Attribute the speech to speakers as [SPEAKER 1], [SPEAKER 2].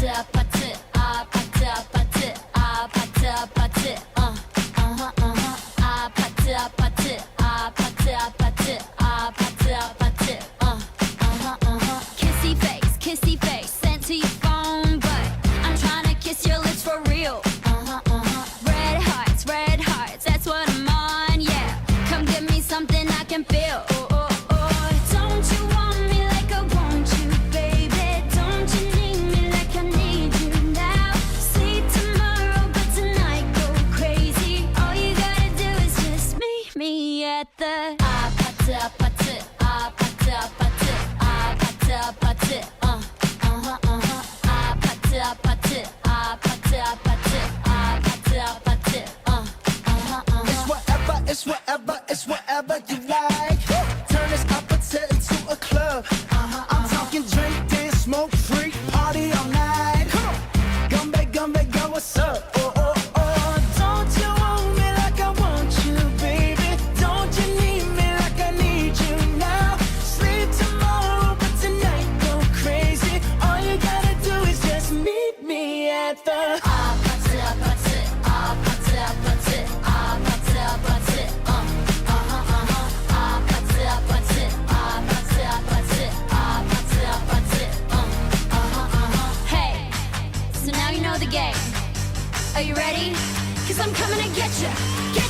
[SPEAKER 1] 아파트 아파트 아파트 아파트 아파트 아파트 아파트 아파트 아파트 아파트 아파트 kissy face sent to your phone but I'm trying to kiss your lips for real red hearts that's what I'm on yeah come give me something I can feel don't you want me like I want you baby don't you need me like I need you now see tomorrow but tonight go crazy all you gotta do is just meet me at the 아파트 아파트 아파트 아파트 아파트 아파트 아파트 아파트 아파트 아파트 아파트
[SPEAKER 2] It's whatever, it's whatever you like. Turn this opposite into a club. I'm talking drink, dance, smoke, freak, party all night. Come on, come back, girl, what's up? Don't you want me like I want you, baby? Don't you need me like I need you now? Sleep tomorrow, but tonight go crazy. All you gotta do is just meet me at the
[SPEAKER 1] 아파트 아파트 아파트 아파트 아파트 아파트 아파트 아파트 아파트 아파트 아파트 Hey, so now you know the game. Are you ready? 'Cause I'm coming to get you, get